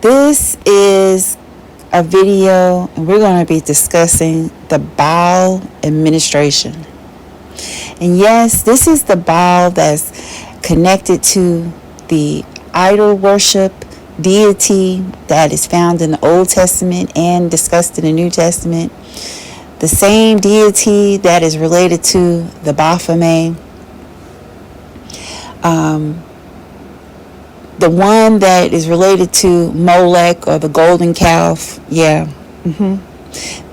This is a video, and we're going to be discussing the Baal Administration. And yes, this is the Baal that's connected to the idol worship deity that is found in the Old Testament and discussed in the New Testament. The same deity that is related to the Baphomet. The one that is related to Molech or the golden calf. Yeah.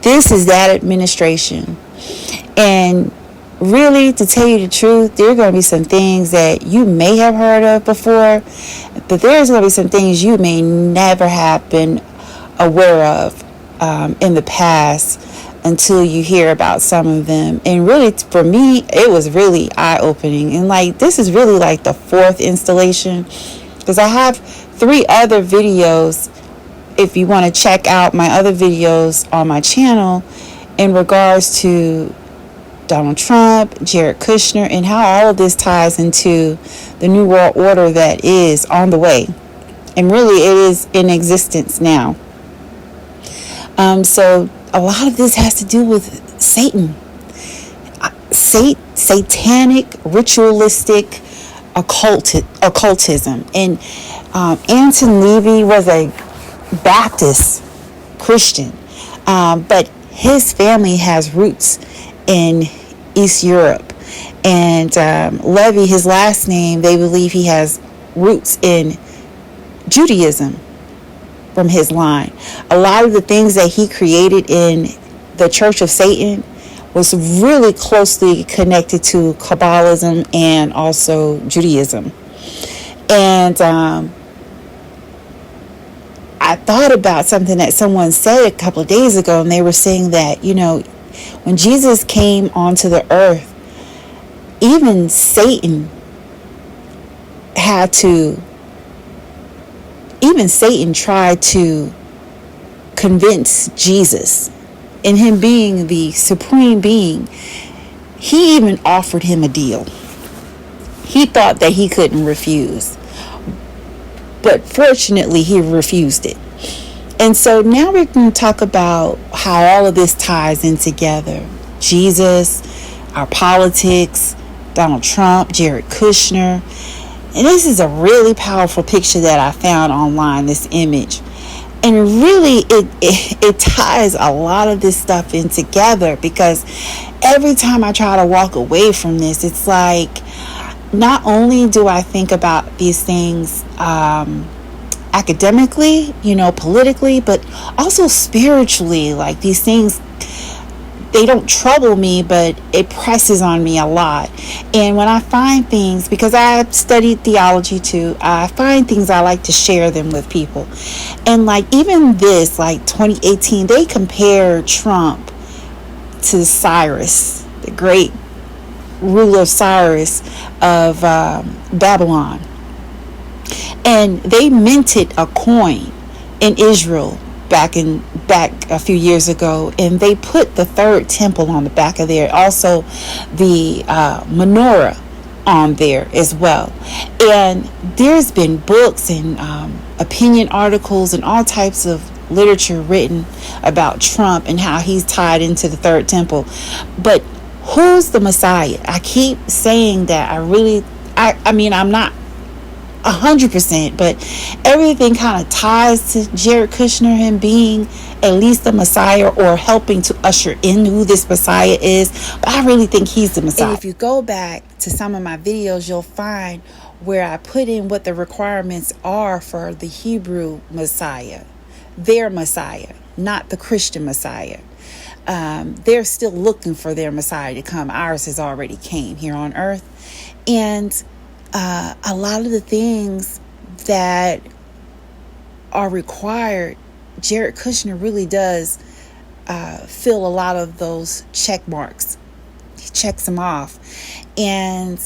This is that administration. And really, to tell you the truth, there are going to be some things that you may have heard of before, but there's going to be some things you may never have been aware of in the past until you hear about some of them. And really, for me, it was really eye-opening. And this is really like the fourth installation, because I have 3 other videos if you want to check out my other videos on my channel in regards to Donald Trump, Jared Kushner, and how all of this ties into the New World Order that is on the way. And really, it is in existence now. So a lot of this has to do with Satan. Satanic, ritualistic occultism. And Anton Levy was a Baptist Christian, but his family has roots in East Europe. And Levy, his last name, they believe he has roots in Judaism from his line. A lot of the things that he created in the Church of Satan was really closely connected to Cabalism and also Judaism. And I thought about something that someone said a couple of days ago, and they were saying that, when Jesus came onto the earth, even Satan tried to convince Jesus, in him being the supreme being. He even offered him a deal. He thought that he couldn't refuse, but fortunately he refused it. And so now we're going to talk about how all of this ties in together. Jesus, our politics, Donald Trump, Jared Kushner. And this is a really powerful picture that I found online, this image. And really, it ties a lot of this stuff in together, because every time I try to walk away from this, it's like, not only do I think about these things academically, politically, but also spiritually. Like, these things, they don't trouble me, but it presses on me a lot. And when I find things, because I've studied theology too, I find things, I like to share them with people. And even this, 2018, they compare Trump to Cyrus, the great ruler Cyrus of Babylon. And they minted a coin in Israel back a few years ago, and they put the third temple on the back of there, also the menorah on there as well. And there's been books and opinion articles and all types of literature written about Trump and how he's tied into the third temple. But who's the Messiah? I keep saying that. I'm not 100%, but everything kind of ties to Jared Kushner, him being at least the Messiah, or helping to usher in who this Messiah is. But I really think he's the Messiah. And if you go back to some of my videos, you'll find where I put in what the requirements are for the Hebrew Messiah, their Messiah, not the Christian Messiah. They're still looking for their Messiah to come. Ours has already came here on earth. And a lot of the things that are required, Jared Kushner really does fill a lot of those check marks. He checks them off. And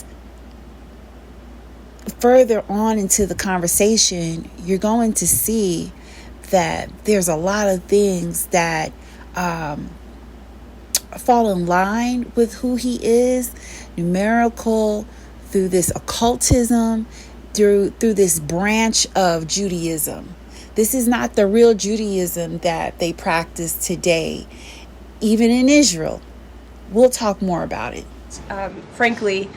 further on into the conversation, you're going to see that there's a lot of things that fall in line with who he is, numerical, through this occultism, through this branch of Judaism This is not the real Judaism that they practice today, even in Israel. We'll talk more about it. Frankly,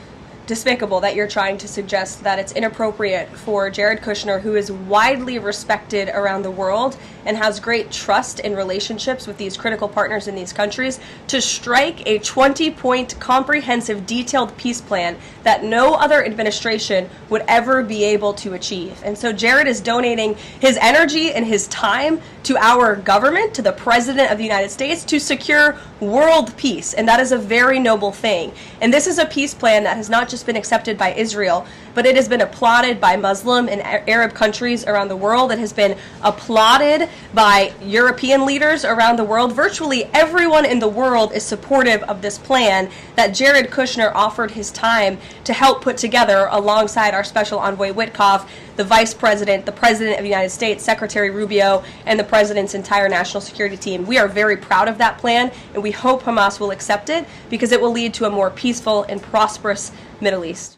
despicable that you're trying to suggest that it's inappropriate for Jared Kushner, who is widely respected around the world and has great trust in relationships with these critical partners in these countries, to strike a 20-point comprehensive detailed peace plan that no other administration would ever be able to achieve. And so Jared is donating his energy and his time to our government, to the President of the United States, to secure world peace. And that is a very noble thing. And this is a peace plan that has not just been accepted by Israel, but it has been applauded by Muslim and Arab countries around the world. It has been applauded by European leaders around the world. Virtually everyone in the world is supportive of this plan that Jared Kushner offered his time to help put together alongside our special envoy Witkoff, the Vice President, the President of the United States, Secretary Rubio, and the President's entire national security team. We are very proud of that plan, and we hope Hamas will accept it because it will lead to a more peaceful and prosperous Middle East.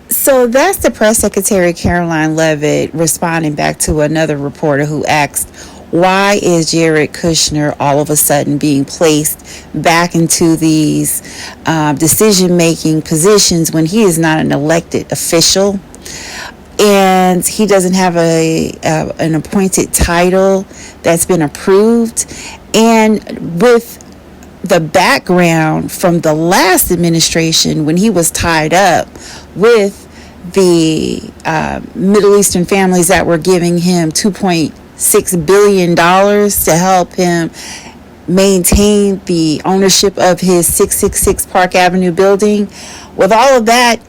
So that's the press secretary, Caroline Leavitt, responding back to another reporter who asked, why is Jared Kushner all of a sudden being placed back into these decision-making positions when he is not an elected official and he doesn't have an appointed title that's been approved? And with the background from the last administration, when he was tied up with the Middle Eastern families that were giving him $2.6 billion to help him maintain the ownership of his 666 Park Avenue building. With all of that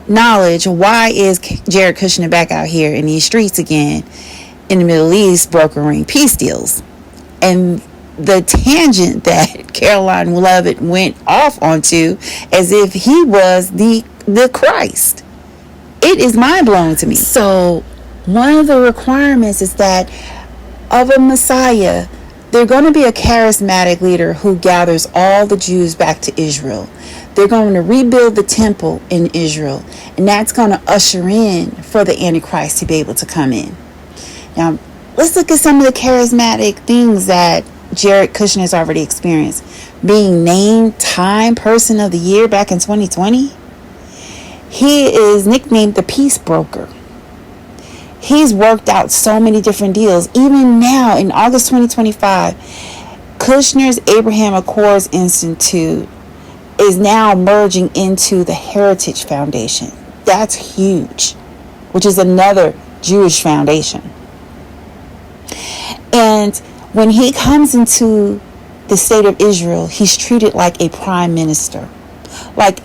knowledge, why is Jared Kushner back out here in these streets again in the Middle East brokering peace deals? And the tangent that Caroline Leavitt went off onto, as if he was the Christ. It is mind-blowing to me. So one of the requirements is that of a Messiah, there's going to be a charismatic leader who gathers all the Jews back to Israel. They're going to rebuild the temple in Israel, and that's going to usher in for the Antichrist to be able to come in. Now, let's look at some of the charismatic things that Jared Kushner has already experienced. Being named Time Person of the Year back in 2020. He is nicknamed the Peace Broker. He's worked out so many different deals. Even now, in August 2025, Kushner's Abraham Accords Institute is now merging into the Heritage Foundation. That's huge, which is another Jewish foundation. And when he comes into the state of Israel, he's treated like a prime minister, like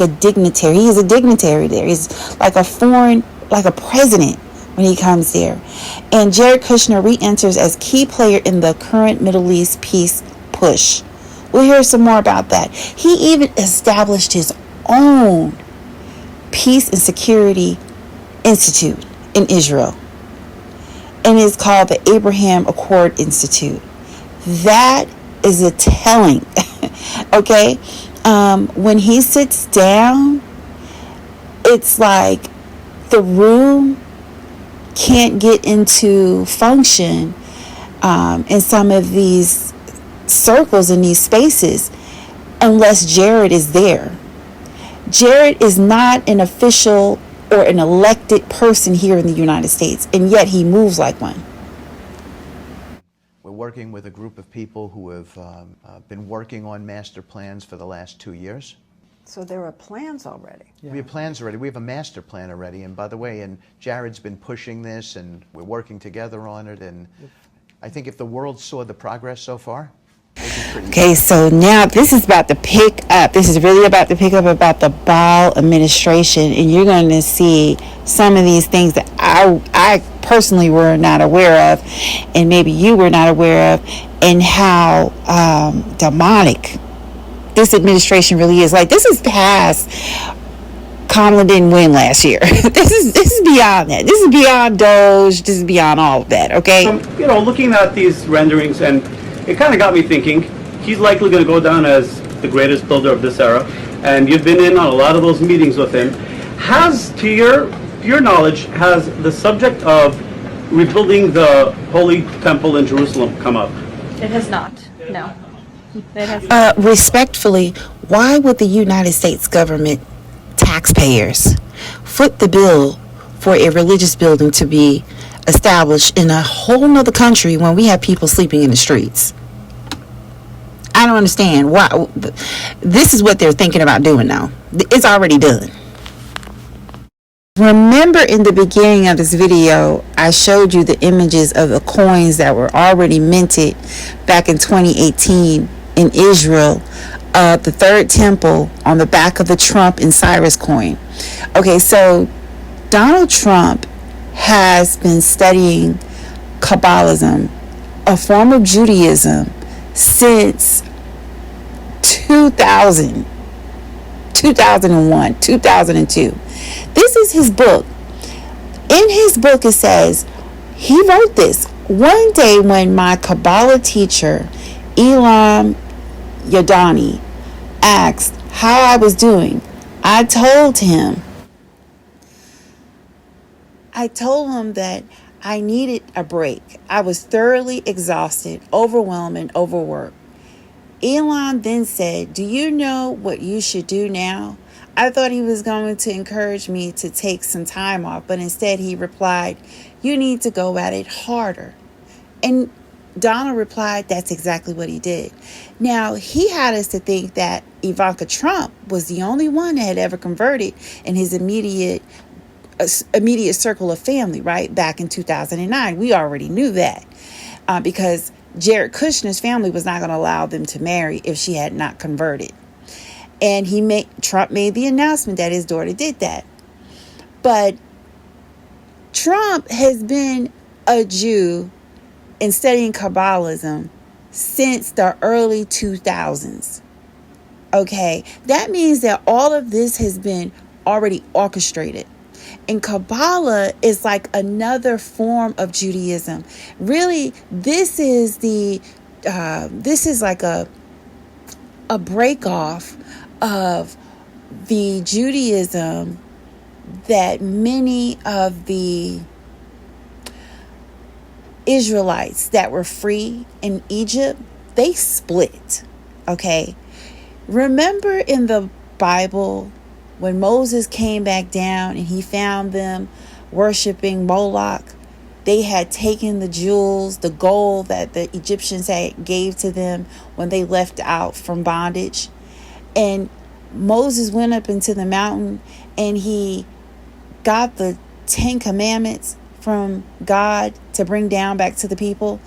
a dignitary. He is a dignitary there. He's like a president when he comes there. And Jared Kushner re-enters as key player in the current Middle East peace push. We'll hear some more about that. He even established his own Peace and Security Institute in Israel. And it's called the Abraham Accord Institute. That is a telling. Okay? When he sits down, it's like the room can't get into function in some of these circles, in these spaces, unless Jared is there. Jared is not an official or an elected person here in the United States, and yet he moves like one. We're working with a group of people who have been working on master plans for the last 2 years. So there are plans already. Yeah. We have plans already. We have a master plan already. And by the way, and Jared's been pushing this, and we're working together on it. And I think if the world saw the progress so far, okay, so now this is about to pick up. This is really about to pick up about the Baal Administration, and you're going to see some of these things that I personally were not aware of, and maybe you were not aware of, and how demonic this administration really is. Like, this is past Kamala didn't win last year. This is beyond that. This is beyond Doge. This is beyond all of that. Okay. Looking at these renderings, and it kind of got me thinking. He's likely going to go down as the greatest builder of this era, and you've been in on a lot of those meetings with him. Has, to your to your knowledge, has the subject of rebuilding the Holy Temple in Jerusalem come up? It has not. No. It has Respectfully, why would the United States government, taxpayers, foot the bill for a religious building to be established in a whole nother country when we have people sleeping in the streets? I don't understand why. This is what they're thinking about doing now. It's already done. Remember, in the beginning of this video, I showed you the images of the coins that were already minted back in 2018 in Israel, the third temple on the back of the Trump and Cyrus coin. Okay, so Donald Trump has been studying Cabalism, a form of Judaism, since 2000, 2001, 2002. This is his book. In his book, it says, he wrote this: one day when my Kabbalah teacher, Elam Yadani, asked how I was doing, I told him that I needed a break. I was thoroughly exhausted, overwhelmed, and overworked. Elon then said, "Do you know what you should do now?" I thought he was going to encourage me to take some time off, but instead he replied, "You need to go at it harder." And Donald replied, that's exactly what he did. Now, he had us to think that Ivanka Trump was the only one that had ever converted in his immediate circle of family, right? Back in 2009. We already knew that because Jared Kushner's family was not going to allow them to marry if she had not converted. And Trump made the announcement that his daughter did that. But Trump has been a Jew and studying Cabalism since the early 2000s. Okay, that means that all of this has been already orchestrated. And Kabbalah is like another form of Judaism. Really, this is like a break off of the Judaism that many of the Israelites that were free in Egypt, they split. Okay, remember in the Bible when Moses came back down and he found them worshiping Moloch? They had taken the jewels, the gold that the Egyptians had gave to them when they left out from bondage. And Moses went up into the mountain and he got the 10 commandments from God to bring down back to the people.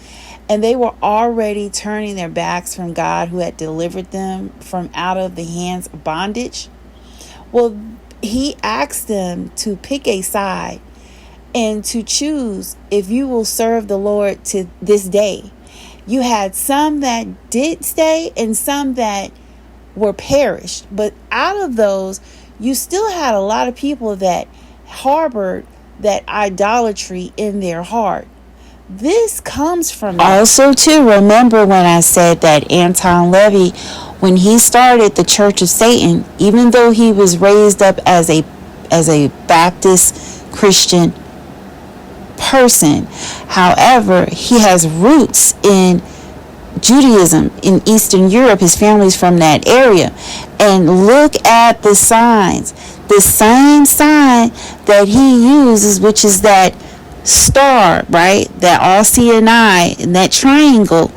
And they were already turning their backs from God, who had delivered them from out of the hands of bondage. Well, he asked them to pick a side and to choose if you will serve the Lord to this day. You had some that did stay and some that were perished. But out of those, you still had a lot of people that harbored that idolatry in their heart. This comes from that. Also, too, remember when I said that Anton LaVey, when he started the Church of Satan, even though he was raised up as a Baptist Christian person, however, he has roots in Judaism in Eastern Europe. His family's from that area. And look at the signs. The same sign that he uses, which is that star, right? That all see an eye, and that triangle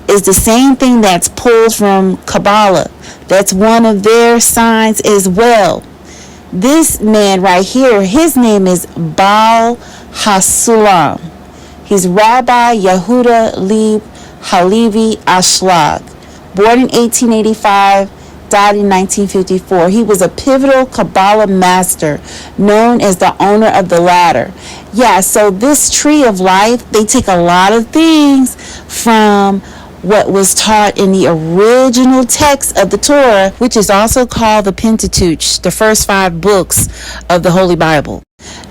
is the same thing that's pulled from Kabbalah. That's one of their signs as well. This man right here, his name is Baal Hasulam. He's Rabbi Yehuda Leib Halevi Ashlag. Born in 1885, died in 1954. He was a pivotal Kabbalah master, known as the owner of the ladder. Yeah, so this tree of life, they take a lot of things from what was taught in the original text of the Torah, which is also called the Pentateuch, the first 5 books of the Holy Bible.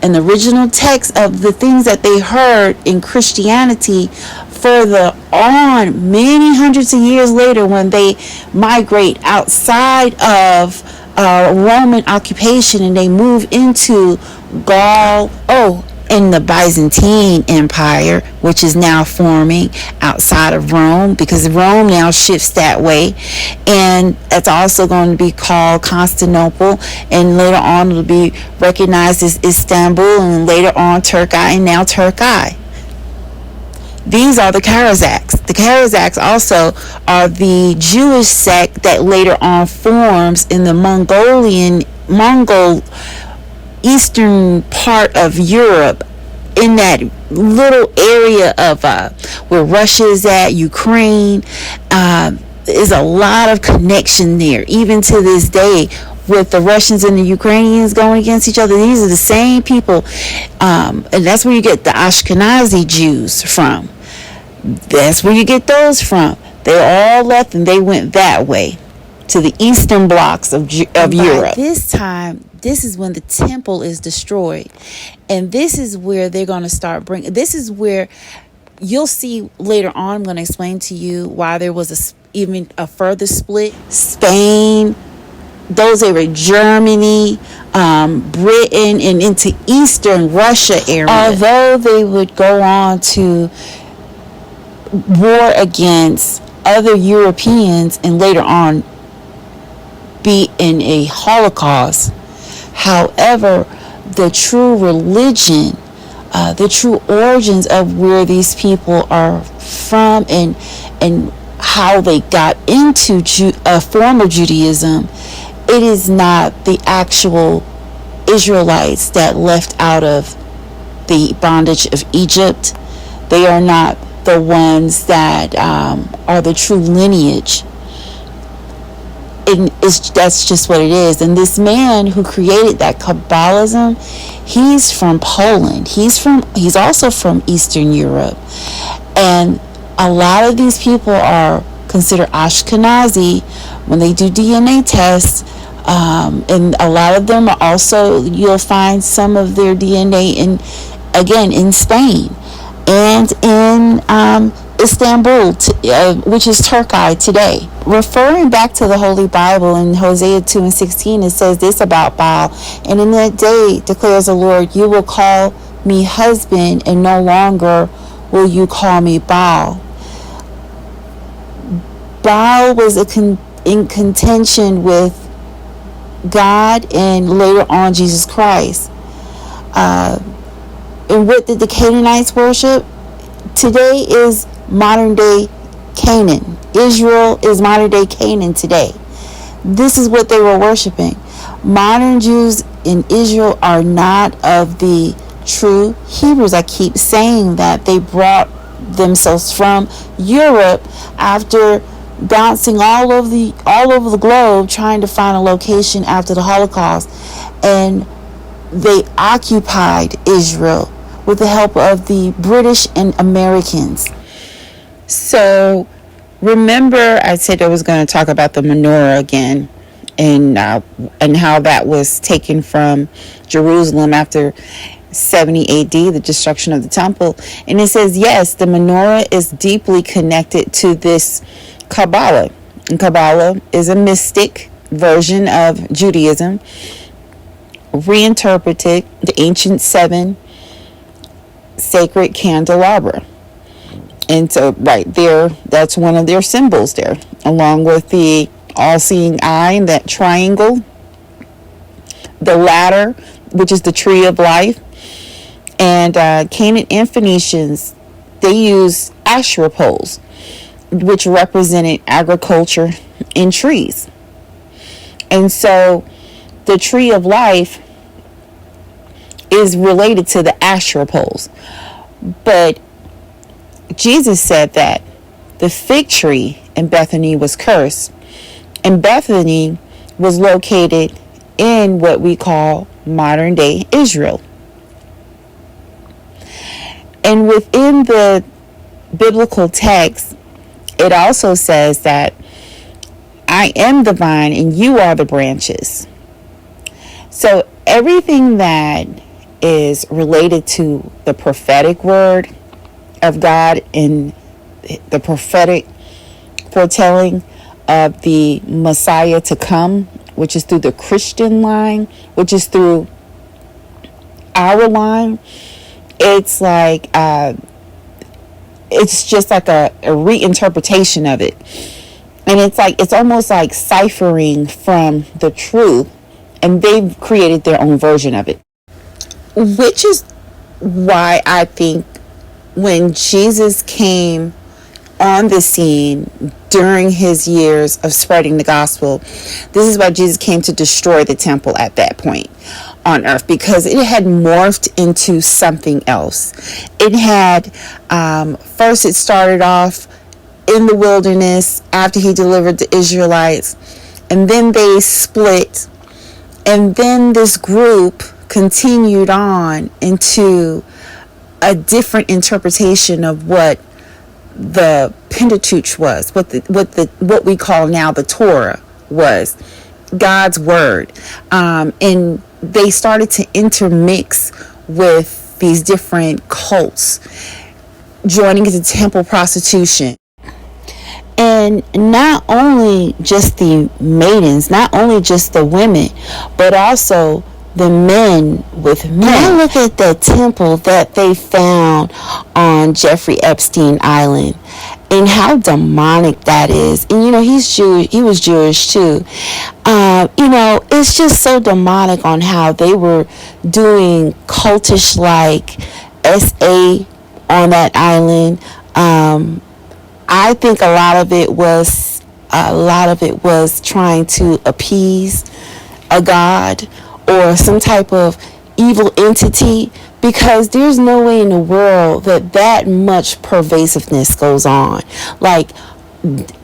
And the original text of the things that they heard in Christianity further on, many hundreds of years later, when they migrate outside of Roman occupation and they move into Gaul, and the Byzantine Empire, which is now forming outside of Rome, because Rome now shifts that way, and it's also going to be called Constantinople, and later on it'll be recognized as Istanbul, and later on Turkey, and now Turkey. These are the Kharizaks. The Kharizaks also are the Jewish sect that later on forms in the Mongol eastern part of Europe, in that little area of where Russia is at, Ukraine. There's a lot of connection there, even to this day, with the Russians and the Ukrainians going against each other. These are the same people, and that's where you get the Ashkenazi Jews from. That's where you get those from. They all left and they went that way to the eastern blocks of Europe. This time, this is when the temple is destroyed, and this is where they're going to start bringing. This is where you'll see later on. I'm going to explain to you why there was even a further split. Spain, those area, Germany, Britain, and into Eastern Russia area. Although they would go on to war against other Europeans and later on be in a Holocaust. However, the true religion, the true origins of where these people are from, and how they got into a form of Judaism, it is not the actual Israelites that left out of the bondage of Egypt. They are not the ones that are the true lineage. That's just what it is. And this man who created that Cabalism, he's from Poland. He's also from Eastern Europe. And a lot of these people are considered Ashkenazi when they do DNA tests. And a lot of them are also, you'll find some of their DNA in Spain and in Istanbul, which is Turkey today. Referring back to the Holy Bible in Hosea 2:16, it says this about Baal: "And in that day, declares the Lord, you will call me husband, and no longer will you call me Baal." Baal was in contention with God and later on Jesus Christ. And what did the Canaanites worship? Today is modern day Canaan. Israel is modern day Canaan today. This is what they were worshiping. Modern Jews in Israel are not of the true Hebrews. I keep saying that they brought themselves from Europe after bouncing all over the globe trying to find a location after the Holocaust, and they occupied Israel with the help of the British and Americans. So remember, I said I was going to talk about the menorah again, and how that was taken from Jerusalem after 70 AD, the destruction of the temple. And it says, yes, the menorah is deeply connected to this Kabbalah. And Kabbalah is a mystic version of Judaism, reinterpreted the ancient 7 sacred candelabra. And so right there, that's one of their symbols there, along with the all-seeing eye and that triangle, the ladder, which is the tree of life. And Canaan and Phoenicians, they use Asherah poles, which represented agriculture and trees. And so the tree of life is related to the Asherah poles. But Jesus said that the fig tree in Bethany was cursed, and Bethany was located in what we call modern day Israel. And within the biblical text, it also says that I am the vine and you are the branches. So everything that is related to the prophetic word of God and the prophetic foretelling of the Messiah to come, which is through the Christian line, which is through our line, it's like it's just like a reinterpretation of it. And it's almost like ciphering from the truth, and they've created their own version of it. Which is why I think when Jesus came on the scene during his years of spreading the gospel, this is why Jesus came to destroy the temple at that point on earth, because it had morphed into something else. It had, first it started off in the wilderness after he delivered the Israelites, and then they split, and then this group continued on into a different interpretation of what the Pentateuch was, what we call now the Torah was, God's word, and they started to intermix with these different cults, joining into temple prostitution. And not only just the maidens, not only just the women, but also the men with men. When I look at the temple that they found on Jeffrey Epstein Island and how demonic that is, and he's Jewish, he was Jewish too. It's just so demonic on how they were doing cultish like SA on that island. I think a lot of it was trying to appease a god or some type of evil entity, because there's no way in the world that much pervasiveness goes on. Like,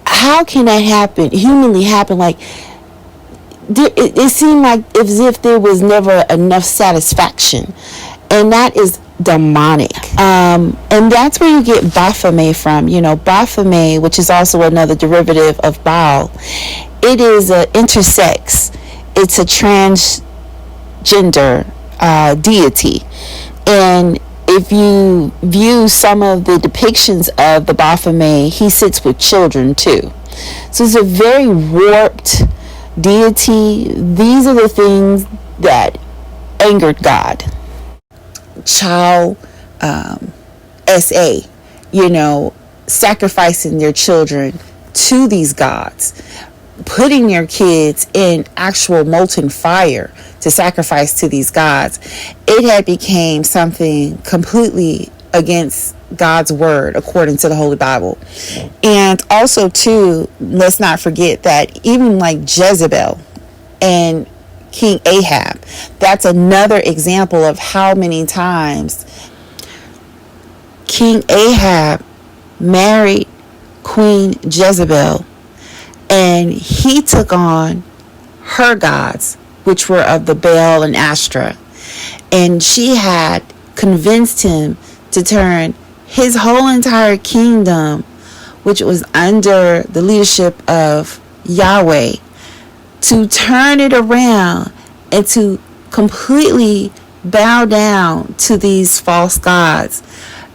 how can that happen, humanly happen? Like, it seemed like as if there was never enough satisfaction, and that is demonic. And that's where you get Baphomet from. Baphomet, which is also another derivative of Baal, it is intersex. It's a transgender deity. And if you view some of the depictions of the Baphomet, he sits with children too. So it's a very warped deity. These are the things that angered God. Child SA, sacrificing their children to these gods, putting their kids in actual molten fire to sacrifice to these gods. It had became something completely against God's word according to the Holy Bible. And also too, let's not forget that even like Jezebel and King Ahab, that's another example of how many times King Ahab married Queen Jezebel, and he took on her gods, which were of the Baal and Ashtoreth, and she had convinced him to turn his whole entire kingdom, which was under the leadership of Yahweh, to turn it around and to completely bow down to these false gods.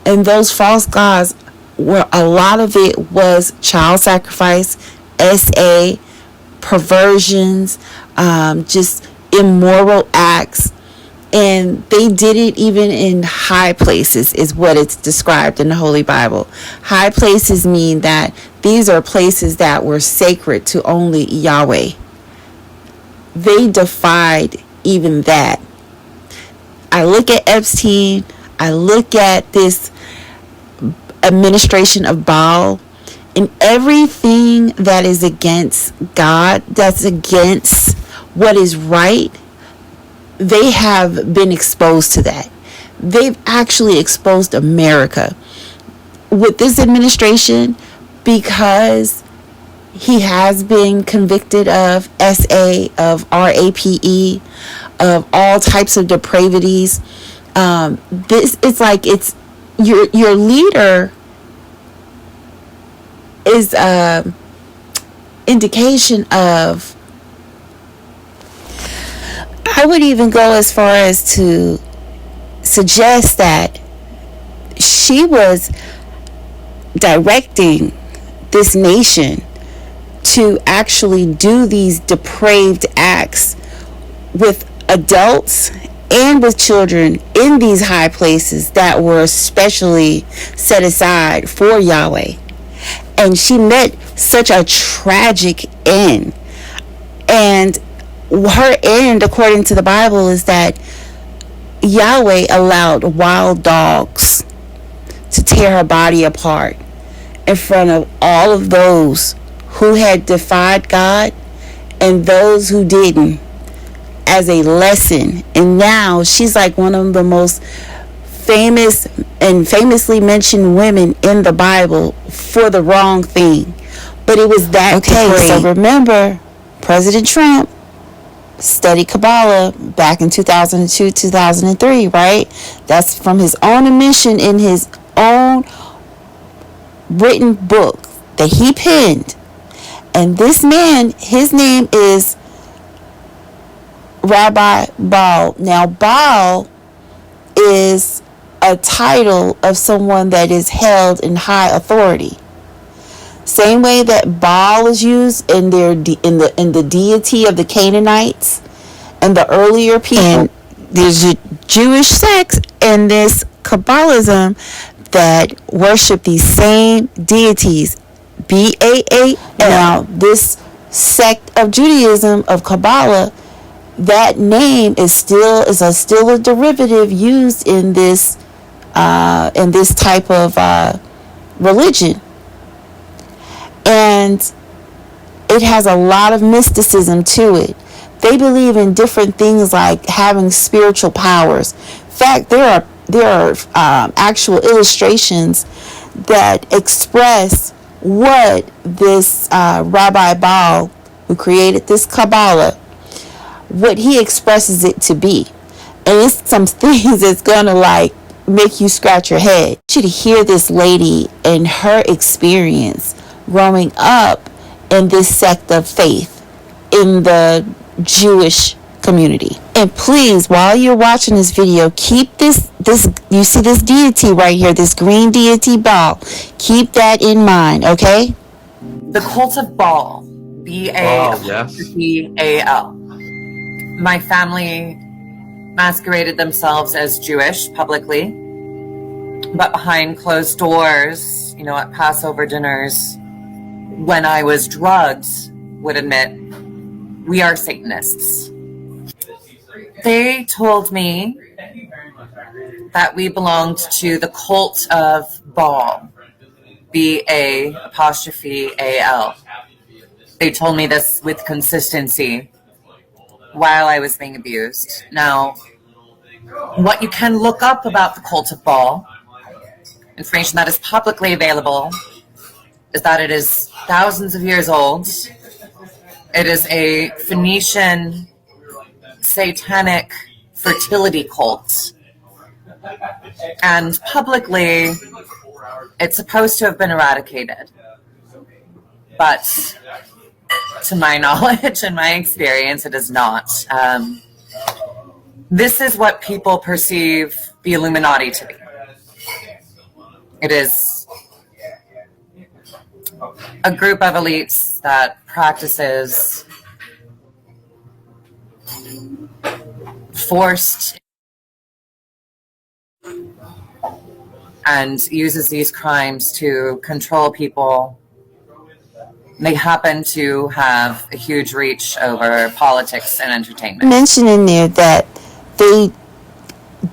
And those false gods were, a lot of it was child sacrifice, SA, perversions, just immoral acts. And they did it even in high places, is what it's described in the Holy Bible. High places mean that these are places that were sacred to only Yahweh. They defied even that. I look at Epstein, I look at this administration of Baal, and everything that is against God, that's against what is right, they have been exposed to that. They've actually exposed America with this administration, because he has been convicted of SA, of RAPE, of all types of depravities. It's like it's your leader is a indication of, I would even go as far as to suggest that she was directing this nation to actually do these depraved acts with adults and with children in these high places that were specially set aside for Yahweh. And she met such a tragic end. And her end, according to the Bible, is that Yahweh allowed wild dogs to tear her body apart in front of all of those who had defied God and those who didn't, as a lesson. And now she's like one of the most famous and famously mentioned women in the Bible for the wrong thing. But it was that case. So remember, President Trump studied Kabbalah back in 2002, 2003, right? That's from his own admission in his own written book that he penned. And this man, his name is Rabbi Baal. Now, Baal is a title of someone that is held in high authority. Same way that Baal is used in the deity of the Canaanites and the earlier people. And there's a Jewish sect in this Cabalism that worship these same deities. Baal. Now, this sect of Judaism, of Kabbalah, that name is still a derivative used in this type of religion, and it has a lot of mysticism to it. They believe in different things like having spiritual powers. In fact, there are actual illustrations that express what this Rabbi Baal, who created this Kabbalah, what he expresses it to be. And it's some things that's gonna like make you scratch your head. I want you to hear this lady and her experience growing up in this sect of faith in the Jewish community. And please, while you're watching this video, keep this you see this deity right here, this green deity Baal. Keep that in mind, okay? The cult of Baal, B-A-L. My family masqueraded themselves as Jewish publicly, but behind closed doors, at Passover dinners, when I was drugged, would admit, we are Satanists. They told me that we belonged to the cult of Baal, B-A-apostrophe-A-L. They told me this with consistency while I was being abused. Now, what you can look up about the cult of Baal, information that is publicly available, is that it is thousands of years old. It is a Phoenician satanic fertility cult. And publicly, it's supposed to have been eradicated. But to my knowledge and my experience, it is not. This is what people perceive the Illuminati to be. It is a group of elites that practices forced and uses these crimes to control people. They happen to have a huge reach over politics and entertainment. Mention in there that they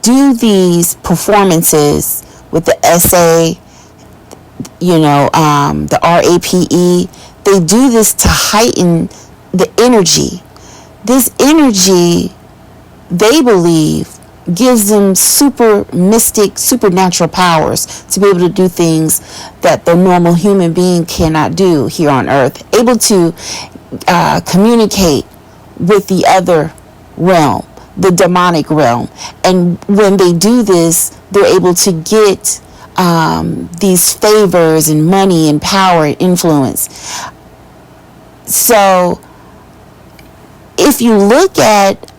do these performances with the SA, the RAPE. They do this to heighten the energy. This energy, they believe, gives them super mystic, supernatural powers to be able to do things that the normal human being cannot do here on earth. Able to communicate with the other realm, the demonic realm. And when they do this, they're able to get these favors and money and power and influence. So if you look at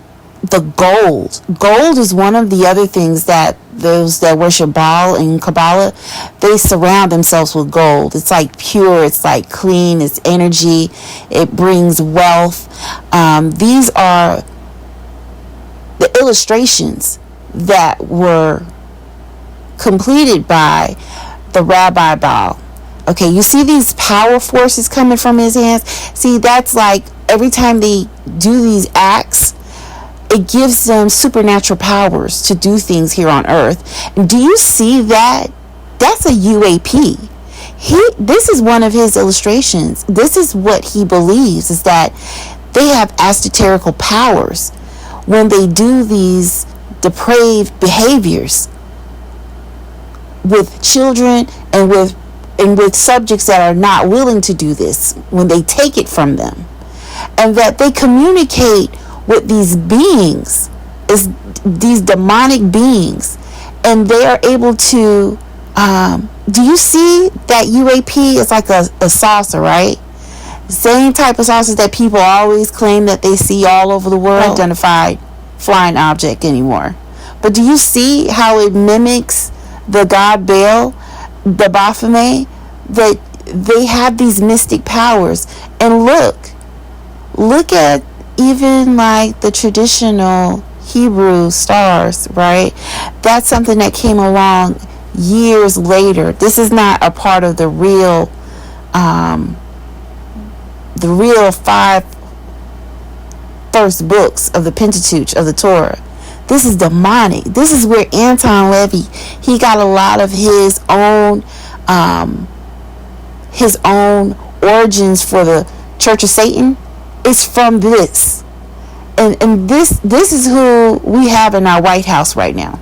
the gold is one of the other things that those that worship Baal and Kabbalah, they surround themselves with gold. It's like pure, it's like clean, it's energy, it brings wealth. These are the illustrations that were completed by the Rabbi Baal. Okay, you see these power forces coming from his hands? See, that's like every time they do these acts, it gives them supernatural powers to do things here on earth. And do you see that? That's a UAP. This is one of his illustrations. This is what he believes, is that they have esoterical powers when they do these depraved behaviors with children and with subjects that are not willing to do this, when they take it from them, and that they communicate with these beings, these demonic beings, and they are able to do you see that UAP is like a saucer, right? Same type of saucers that people always claim that they see all over the world. Identified flying object anymore. But do you see how it mimics the god Baal, the Baphomet? That they have these mystic powers. And look at even like the traditional Hebrew stars, right? That's something that came along years later. This is not a part of the real 5 first books of the Pentateuch of the Torah. This is demonic. This is where Anton Levy, he got a lot of his own origins for the Church of Satan. It's from this. And this is who we have in our White House right now.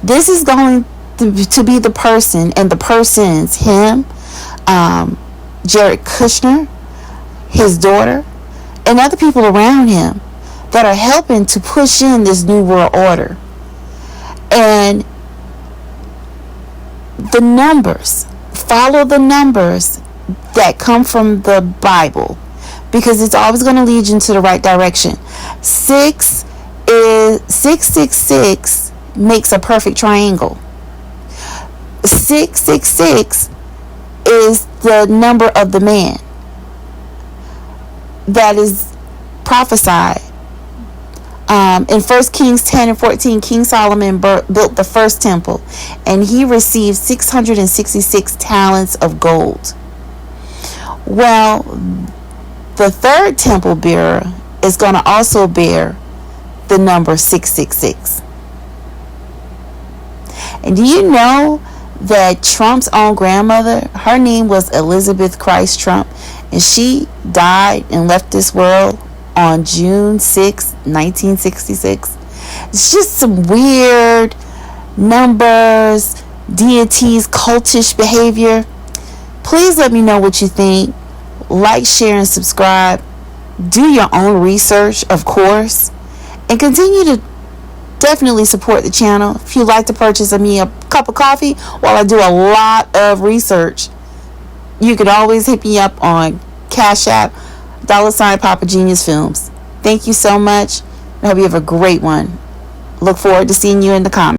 This is going to be the person, and the persons, him, Jared Kushner, his daughter, and other people around him that are helping to push in this new world order. And the numbers, follow the numbers that come from the Bible, because it's always going to lead you into the right direction. 666 makes a perfect triangle. 666 is the number of the man that is prophesied. In 1 Kings 10 and 14, King Solomon built the first temple, and he received 666 talents of gold. Well, the third temple bearer is going to also bear the number 666. And do you know that Trump's own grandmother, her name was Elizabeth Christ Trump, and she died and left this world on June 6, 1966. It's just some weird numbers, deities, cultish behavior. Please let me know what you think. Like, share, and subscribe. Do your own research, of course, and continue to definitely support the channel. If you'd like to purchase me a cup of coffee while I do a lot of research, you can always hit me up on Cash App, $ Papa Genius Films. Thank you so much. I hope you have a great one. Look forward to seeing you in the comments.